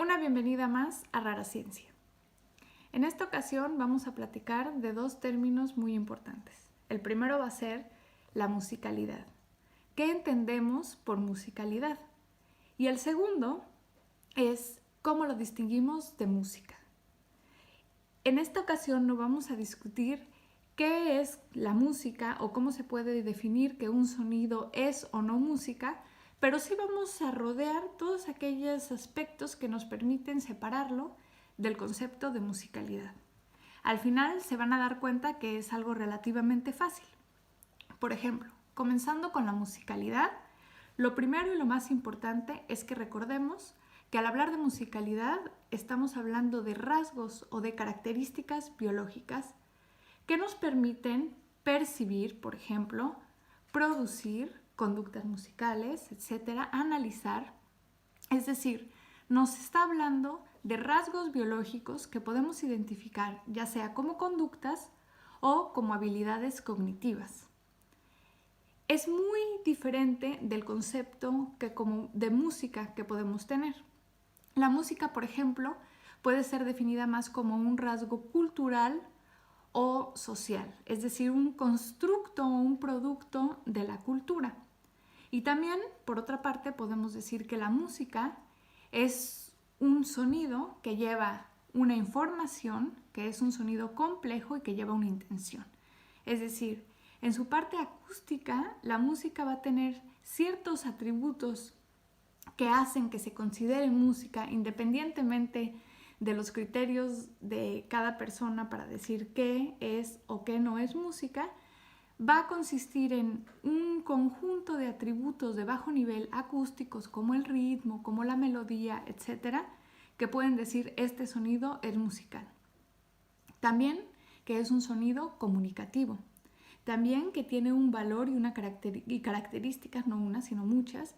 Una bienvenida más a Rara Ciencia. En esta ocasión vamos a platicar de dos términos muy importantes. El primero va a ser la musicalidad. ¿Qué entendemos por musicalidad? Y el segundo es cómo lo distinguimos de música. En esta ocasión no vamos a discutir qué es la música o cómo se puede definir que un sonido es o no música, pero sí vamos a rodear todos aquellos aspectos que nos permiten separarlo del concepto de musicalidad. Al final se van a dar cuenta que es algo relativamente fácil. Por ejemplo, comenzando con la musicalidad, lo primero y lo más importante es que recordemos que al hablar de musicalidad estamos hablando de rasgos o de características biológicas que nos permiten percibir, por ejemplo, producir conductas musicales, etcétera, analizar. Es decir, nos está hablando de rasgos biológicos que podemos identificar ya sea como conductas o como habilidades cognitivas. Es muy diferente del concepto de música que podemos tener. La música, por ejemplo, puede ser definida más como un rasgo cultural o social, es decir, un constructo o un producto de la cultura. Y también, por otra parte, podemos decir que la música es un sonido que lleva una información, que es un sonido complejo y que lleva una intención. Es decir, en su parte acústica, la música va a tener ciertos atributos que hacen que se considere música independientemente de los criterios de cada persona para decir qué es o qué no es música. Va a consistir en un conjunto de atributos de bajo nivel acústicos como el ritmo, como la melodía, etcétera, que pueden decir este sonido es musical. También que es un sonido comunicativo. También que tiene un valor y características, no una, sino muchas,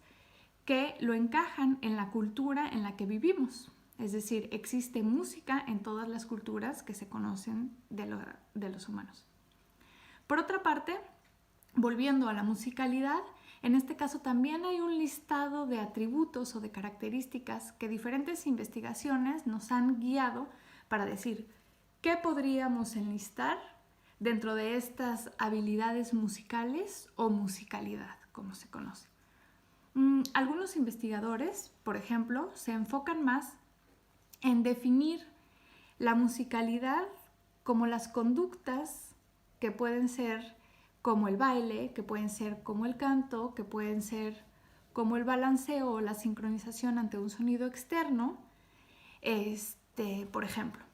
que lo encajan en la cultura en la que vivimos. Es decir, existe música en todas las culturas que se conocen de los humanos. Por otra parte, volviendo a la musicalidad, en este caso también hay un listado de atributos o de características que diferentes investigaciones nos han guiado para decir qué podríamos enlistar dentro de estas habilidades musicales o musicalidad, como se conoce. Algunos investigadores, por ejemplo, se enfocan más en definir la musicalidad como las conductas que pueden ser como el baile, que pueden ser como el canto, que pueden ser como el balanceo o la sincronización ante un sonido externo, por ejemplo.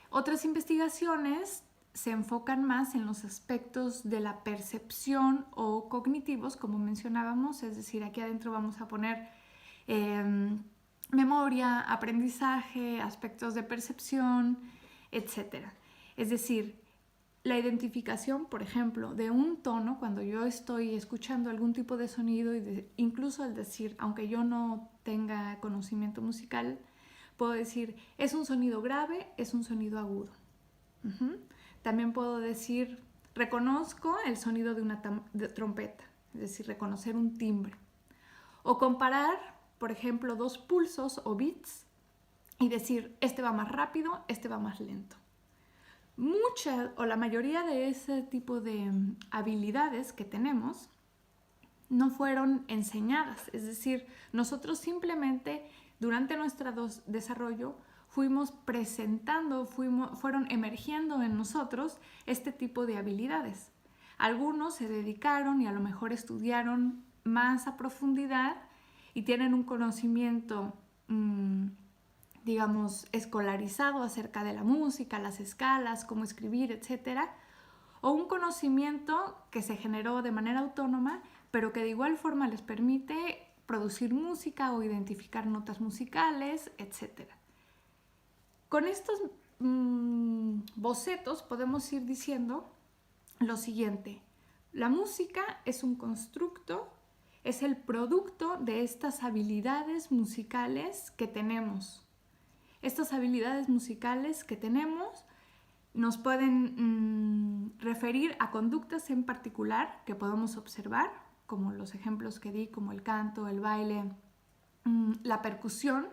Otras investigaciones se enfocan más en los aspectos de la percepción o cognitivos, como mencionábamos, es decir, aquí adentro vamos a poner memoria, aprendizaje, aspectos de percepción, etc. Es decir, la identificación, por ejemplo, de un tono, cuando yo estoy escuchando algún tipo de sonido, incluso al decir, aunque yo no tenga conocimiento musical, puedo decir, es un sonido grave, es un sonido agudo. También puedo decir, reconozco el sonido de una trompeta, es decir, reconocer un timbre. O comparar, por ejemplo, dos pulsos o beats y decir, este va más rápido, este va más lento. Muchas o la mayoría de ese tipo de habilidades que tenemos no fueron enseñadas, es decir, nosotros simplemente durante nuestro desarrollo fuimos presentando, fueron emergiendo en nosotros este tipo de habilidades. Algunos se dedicaron y a lo mejor estudiaron más a profundidad y tienen un conocimiento, digamos, escolarizado acerca de la música, las escalas, cómo escribir, etc. O un conocimiento que se generó de manera autónoma, pero que de igual forma les permite producir música o identificar notas musicales, etc. Con estos bocetos podemos ir diciendo lo siguiente. La música es un constructo, es el producto de estas habilidades musicales que tenemos. Estas habilidades musicales que tenemos nos pueden referir a conductas en particular que podemos observar, como los ejemplos que di, como el canto, el baile, la percusión,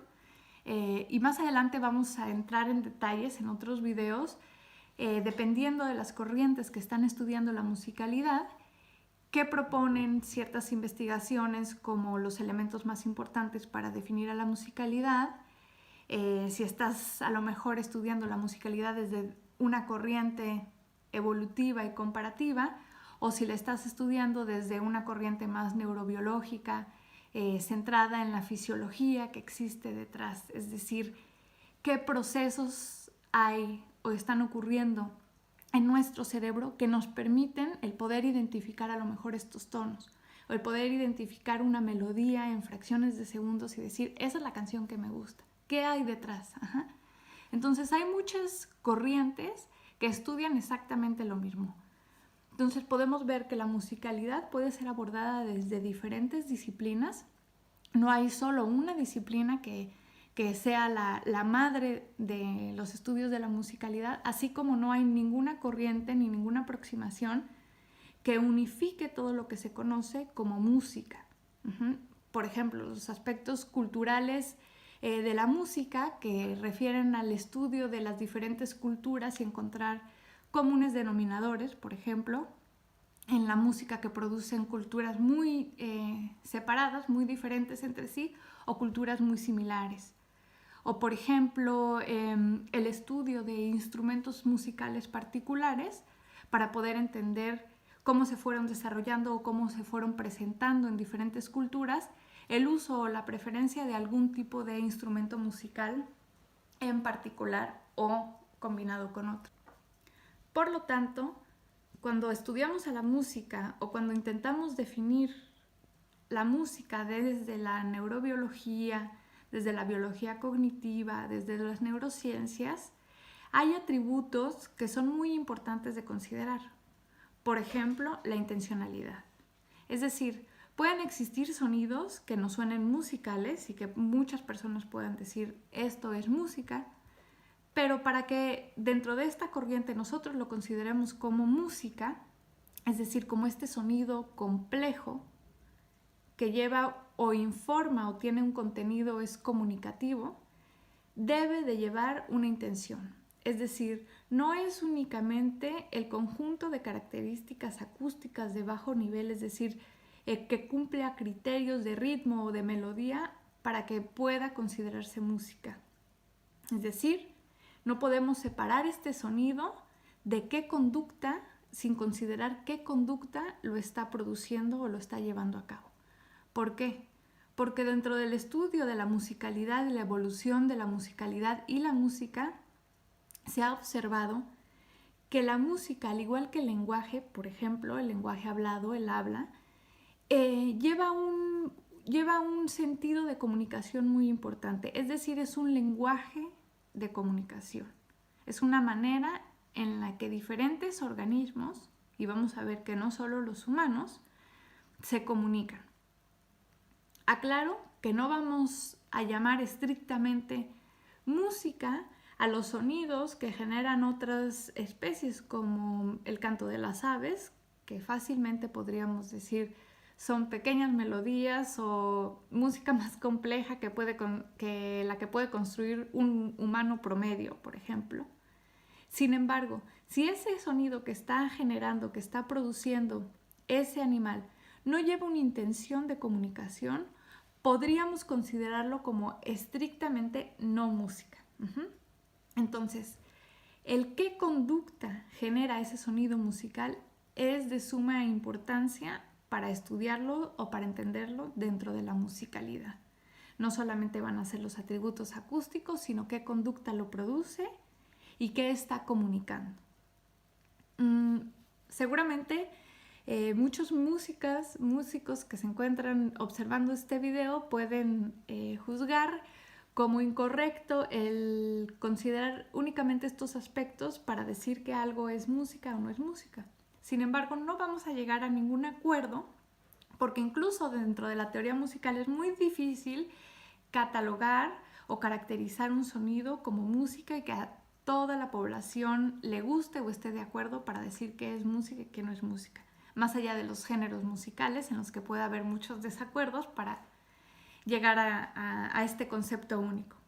y más adelante vamos a entrar en detalles en otros videos, dependiendo de las corrientes que están estudiando la musicalidad, que proponen ciertas investigaciones como los elementos más importantes para definir a la musicalidad. Si estás a lo mejor estudiando la musicalidad desde una corriente evolutiva y comparativa, o si la estás estudiando desde una corriente más neurobiológica, centrada en la fisiología que existe detrás, es decir, qué procesos hay o están ocurriendo en nuestro cerebro que nos permiten el poder identificar a lo mejor estos tonos, o el poder identificar una melodía en fracciones de segundos y decir, esa es la canción que me gusta. ¿Qué hay detrás? Ajá. Entonces hay muchas corrientes que estudian exactamente lo mismo. Entonces podemos ver que la musicalidad puede ser abordada desde diferentes disciplinas. No hay solo una disciplina que sea la madre de los estudios de la musicalidad, así como no hay ninguna corriente ni ninguna aproximación que unifique todo lo que se conoce como música. Por ejemplo, los aspectos culturales de la música que refieren al estudio de las diferentes culturas y encontrar comunes denominadores, por ejemplo, en la música que producen culturas muy separadas, muy diferentes entre sí, o culturas muy similares. O, por ejemplo, el estudio de instrumentos musicales particulares para poder entender cómo se fueron desarrollando o cómo se fueron presentando en diferentes culturas el uso o la preferencia de algún tipo de instrumento musical en particular o combinado con otro. Por lo tanto, cuando estudiamos a la música o cuando intentamos definir la música desde la neurobiología, desde la biología cognitiva, desde las neurociencias, hay atributos que son muy importantes de considerar. Por ejemplo, la intencionalidad. Es decir, pueden existir sonidos que no suenen musicales y que muchas personas puedan decir esto es música, pero para que dentro de esta corriente nosotros lo consideremos como música, es decir, como este sonido complejo que lleva o informa o tiene un contenido, es comunicativo, debe de llevar una intención. Es decir, no es únicamente el conjunto de características acústicas de bajo nivel, es decir, que cumple a criterios de ritmo o de melodía para que pueda considerarse música. Es decir, no podemos separar este sonido de qué conducta sin considerar qué conducta lo está produciendo o lo está llevando a cabo. ¿Por qué? Porque dentro del estudio de la musicalidad y la evolución de la musicalidad y la música, se ha observado que la música, al igual que el lenguaje, por ejemplo, el lenguaje hablado, el habla, lleva un sentido de comunicación muy importante. Es decir, es un lenguaje de comunicación. Es una manera en la que diferentes organismos, y vamos a ver que no solo los humanos, se comunican. Aclaro que no vamos a llamar estrictamente música a los sonidos que generan otras especies como el canto de las aves, que fácilmente podríamos decir son pequeñas melodías o música más compleja que la que puede construir un humano promedio, por ejemplo. Sin embargo, si ese sonido que está generando, que está produciendo ese animal, no lleva una intención de comunicación, podríamos considerarlo como estrictamente no música. Entonces, el qué conducta genera ese sonido musical es de suma importancia para estudiarlo o para entenderlo dentro de la musicalidad. No solamente van a ser los atributos acústicos, sino qué conducta lo produce y qué está comunicando. Seguramente muchos músicos que se encuentran observando este video pueden juzgar como incorrecto el considerar únicamente estos aspectos para decir que algo es música o no es música. Sin embargo, no vamos a llegar a ningún acuerdo porque incluso dentro de la teoría musical es muy difícil catalogar o caracterizar un sonido como música y que a toda la población le guste o esté de acuerdo para decir qué es música y qué no es música. Más allá de los géneros musicales en los que puede haber muchos desacuerdos para llegar a este concepto único.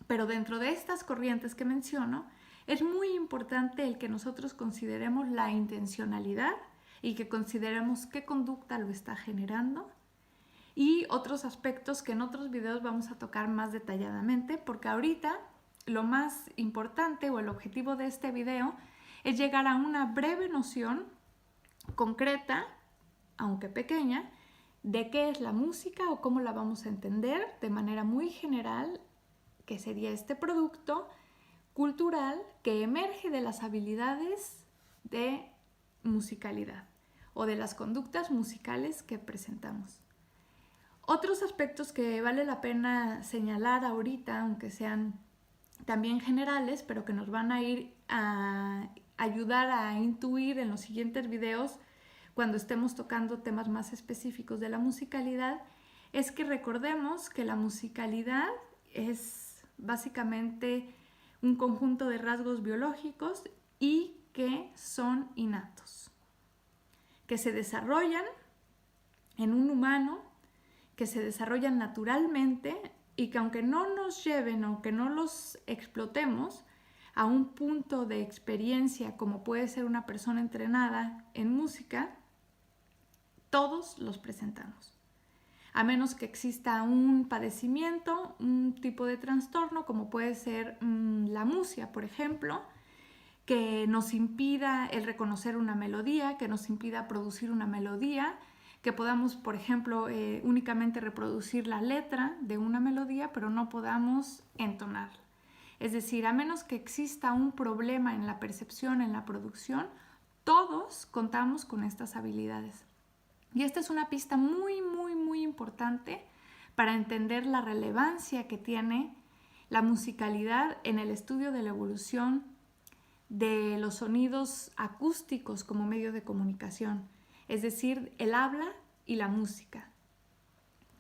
Pero dentro de estas corrientes que menciono, es muy importante el que nosotros consideremos la intencionalidad y que consideremos qué conducta lo está generando y otros aspectos que en otros videos vamos a tocar más detalladamente, porque ahorita lo más importante o el objetivo de este video es llegar a una breve noción concreta, aunque pequeña, de qué es la música o cómo la vamos a entender de manera muy general, que sería este producto cultural que emerge de las habilidades de musicalidad o de las conductas musicales que presentamos. Otros aspectos que vale la pena señalar ahorita, aunque sean también generales, pero que nos van a ir a ayudar a intuir en los siguientes videos cuando estemos tocando temas más específicos de la musicalidad, es que recordemos que la musicalidad es básicamente un conjunto de rasgos biológicos y que son innatos, que se desarrollan en un humano, que se desarrollan naturalmente y que aunque no nos lleven, aunque no los explotemos a un punto de experiencia como puede ser una persona entrenada en música, todos los presentamos. A menos que exista un padecimiento, un tipo de trastorno, como puede ser la musia, por ejemplo, que nos impida el reconocer una melodía, que nos impida producir una melodía, que podamos, por ejemplo, únicamente reproducir la letra de una melodía, pero no podamos entonarla. Es decir, a menos que exista un problema en la percepción, en la producción, todos contamos con estas habilidades. Y esta es una pista muy, muy, muy importante para entender la relevancia que tiene la musicalidad en el estudio de la evolución de los sonidos acústicos como medio de comunicación, es decir, el habla y la música,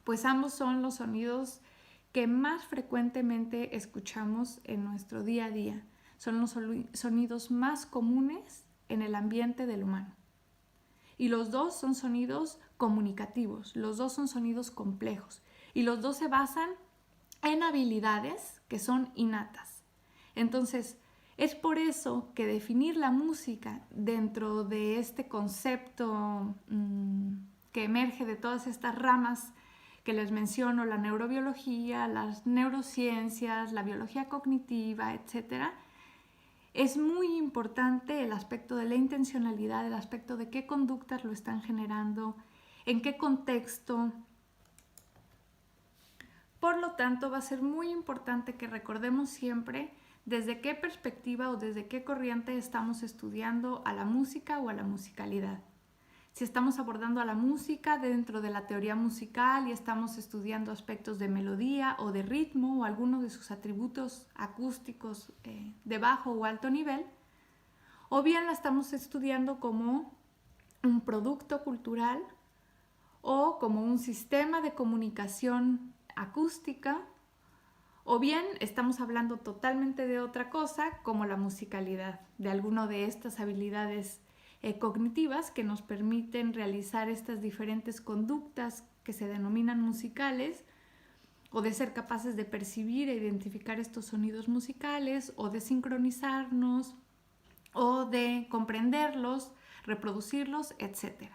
pues ambos son los sonidos que más frecuentemente escuchamos en nuestro día a día, son los sonidos más comunes en el ambiente del humano. Y los dos son sonidos comunicativos, los dos son sonidos complejos y los dos se basan en habilidades que son innatas. Entonces, es por eso que definir la música dentro de este concepto que emerge de todas estas ramas que les menciono, la neurobiología, las neurociencias, la biología cognitiva, etcétera, es muy importante el aspecto de la intencionalidad, el aspecto de qué conductas lo están generando, en qué contexto. Por lo tanto, va a ser muy importante que recordemos siempre desde qué perspectiva o desde qué corriente estamos estudiando a la música o a la musicalidad. Si estamos abordando a la música dentro de la teoría musical y estamos estudiando aspectos de melodía o de ritmo o algunos de sus atributos acústicos de bajo o alto nivel, o bien la estamos estudiando como un producto cultural o como un sistema de comunicación acústica, o bien estamos hablando totalmente de otra cosa como la musicalidad, de alguna de estas habilidades cognitivas que nos permiten realizar estas diferentes conductas que se denominan musicales, o de ser capaces de percibir e identificar estos sonidos musicales, o de sincronizarnos, o de comprenderlos, reproducirlos, etc.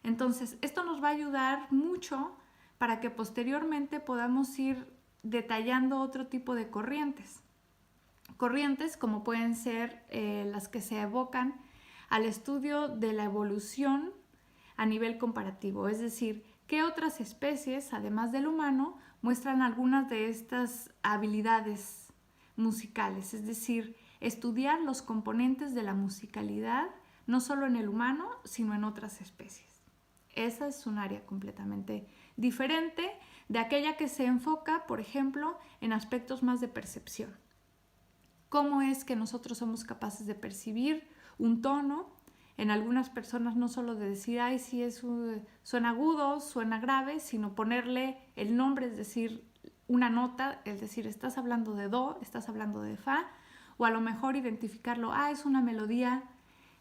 Entonces, esto nos va a ayudar mucho para que posteriormente podamos ir detallando otro tipo de corrientes. Corrientes como pueden ser las que se evocan al estudio de la evolución a nivel comparativo, es decir, qué otras especies, además del humano, muestran algunas de estas habilidades musicales, es decir, estudiar los componentes de la musicalidad, no solo en el humano, sino en otras especies. Esa es un área completamente diferente de aquella que se enfoca, por ejemplo, en aspectos más de percepción. ¿Cómo es que nosotros somos capaces de percibir un tono? En algunas personas no solo de decir, ay, sí, suena agudo, suena grave, sino ponerle el nombre, es decir, una nota, es decir, estás hablando de do, estás hablando de fa, o a lo mejor identificarlo, es una melodía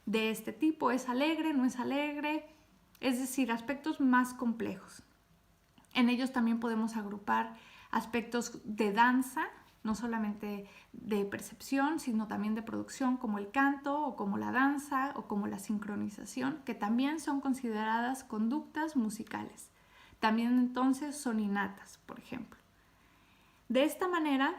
de este tipo, es alegre, no es alegre, es decir, aspectos más complejos. En ellos también podemos agrupar aspectos de danza, no solamente de percepción, sino también de producción, como el canto o como la danza o como la sincronización, que también son consideradas conductas musicales. También entonces son innatas, por ejemplo. De esta manera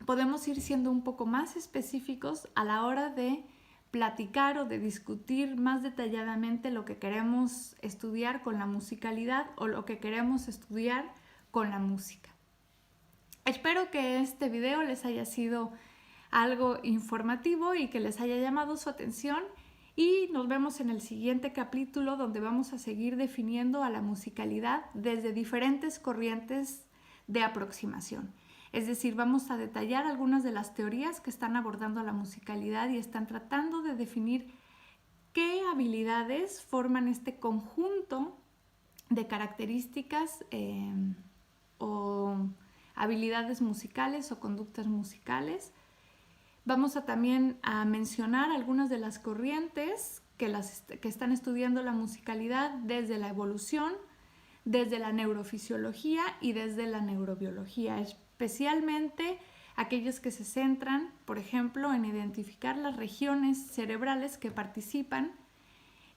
podemos ir siendo un poco más específicos a la hora de platicar o de discutir más detalladamente lo que queremos estudiar con la musicalidad o lo que queremos estudiar con la música. Espero que este video les haya sido algo informativo y que les haya llamado su atención, y nos vemos en el siguiente capítulo, donde vamos a seguir definiendo a la musicalidad desde diferentes corrientes de aproximación. Es decir, vamos a detallar algunas de las teorías que están abordando la musicalidad y están tratando de definir qué habilidades forman este conjunto de características o habilidades musicales o conductas musicales. Vamos a también a mencionar algunas de las corrientes que están estudiando la musicalidad desde la evolución, desde la neurofisiología y desde la neurobiología, especialmente aquellos que se centran, por ejemplo, en identificar las regiones cerebrales que participan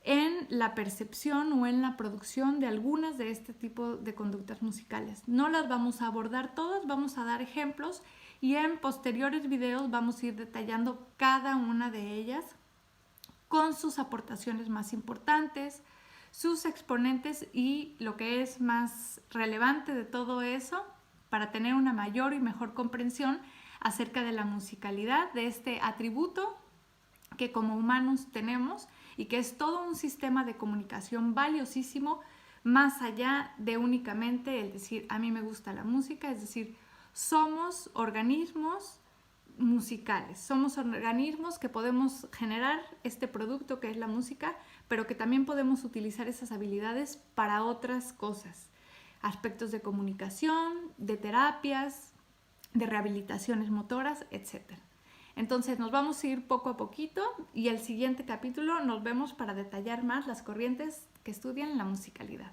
en la percepción o en la producción de algunas de este tipo de conductas musicales. No las vamos a abordar todas, vamos a dar ejemplos y en posteriores videos vamos a ir detallando cada una de ellas con sus aportaciones más importantes, sus exponentes y lo que es más relevante de todo eso para tener una mayor y mejor comprensión acerca de la musicalidad, de este atributo que como humanos tenemos y que es todo un sistema de comunicación valiosísimo, más allá de únicamente el decir a mí me gusta la música. Es decir, somos organismos musicales, somos organismos que podemos generar este producto que es la música, pero que también podemos utilizar esas habilidades para otras cosas, aspectos de comunicación, de terapias, de rehabilitaciones motoras, etc. Entonces nos vamos a ir poco a poquito y el siguiente capítulo nos vemos para detallar más las corrientes que estudian la musicalidad.